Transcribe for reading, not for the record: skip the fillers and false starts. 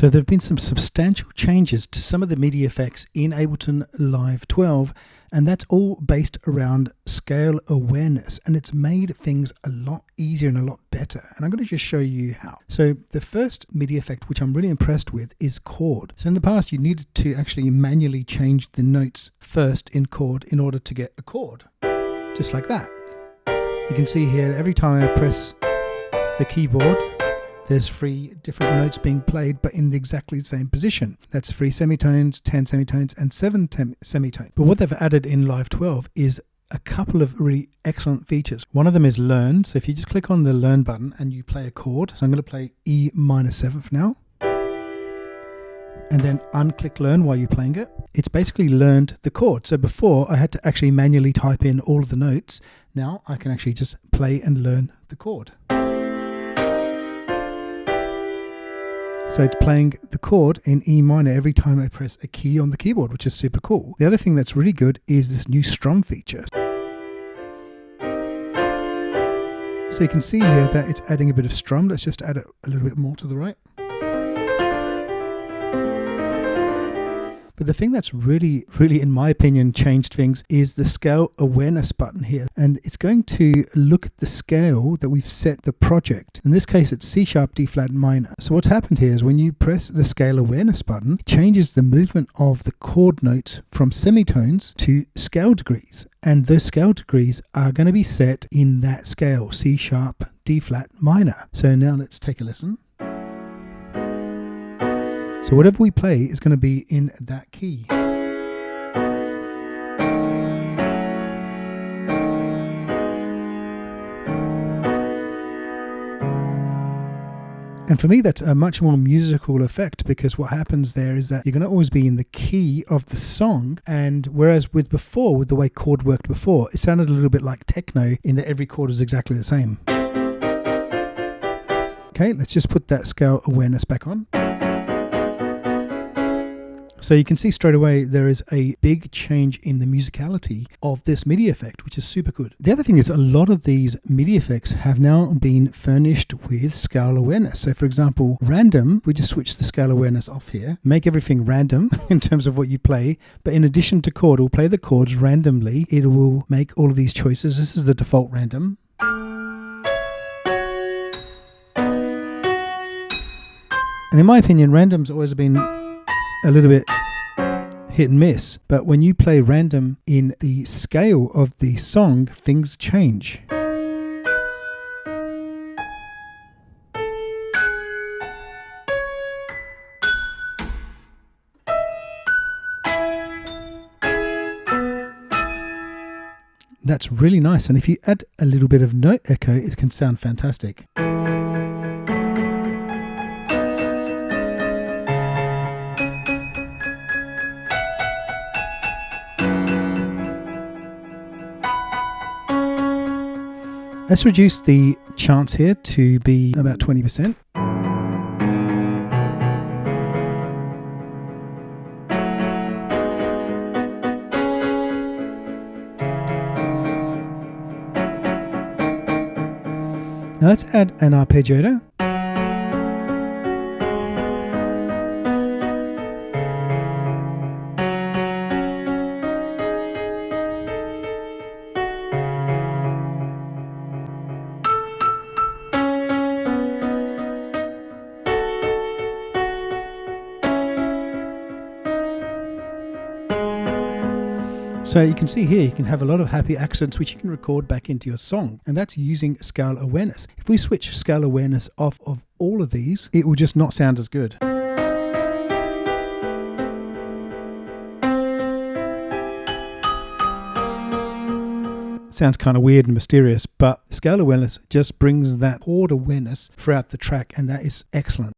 So there have been some substantial changes to some of the MIDI effects in Ableton Live 12, and that's all based around scale awareness, and it's made things a lot easier and a lot better. And I'm going to just show you how. So the first MIDI effect, which I'm really impressed with, is chord. So in the past, you needed to actually manually change the notes first in chord in order to get a chord, just like that. You can see here, every time I press the keyboard, there's 3 different notes being played, but in exactly the same position. That's 3 semitones, 10 semitones, and 7 semitones. But what they've added in Live 12 is a couple of really excellent features. One of them is learn. So if you just click on the learn button and you play a chord, so I'm going to play E minor 7th now, and then unclick learn while you're playing it, it's basically learned the chord. So before I had to actually manually type in all of the notes. Now I can actually just play and learn the chord. So it's playing the chord in E minor every time I press a key on the keyboard, which is super cool. The other thing that's really good is this new strum feature. So you can see here that it's adding a bit of strum. Let's just add it a little bit more to the right. But the thing that's really, in my opinion, changed things is the scale awareness button here. And it's going to look at the scale that we've set the project. In this case, it's C sharp, D flat minor. So what's happened here is when you press the scale awareness button, it changes the movement of the chord notes from semitones to scale degrees. And those scale degrees are going to be set in that scale, C sharp, D flat minor. So now let's take a listen. So whatever we play is going to be in that key. And for me, that's a much more musical effect, because what happens there is that you're going to always be in the key of the song. And whereas with the way chord worked before, it sounded a little bit like techno in that every chord is exactly the same. Okay, let's just put that scale awareness back on. So you can see straight away there is a big change in the musicality of this MIDI effect, which is super good. The other thing is a lot of these MIDI effects have now been furnished with scale awareness. So for example, random, we just switch the scale awareness off here, make everything random in terms of what you play. But in addition to chord, we'll play the chords randomly. It will make all of these choices. This is the default random. And in my opinion, random's always been a little bit hit and miss, but when you play random in the scale of the song, things change. That's really nice, and if you add a little bit of note echo, it can sound fantastic. Let's reduce the chance here to be about 20%. Now let's add an arpeggiator. So you can see here, you can have a lot of happy accents which you can record back into your song, and that's using scale awareness. If we switch scale awareness off of all of these, it will just not sound as good. Sounds kind of weird and mysterious, but scale awareness just brings that chord awareness throughout the track, and that is excellent.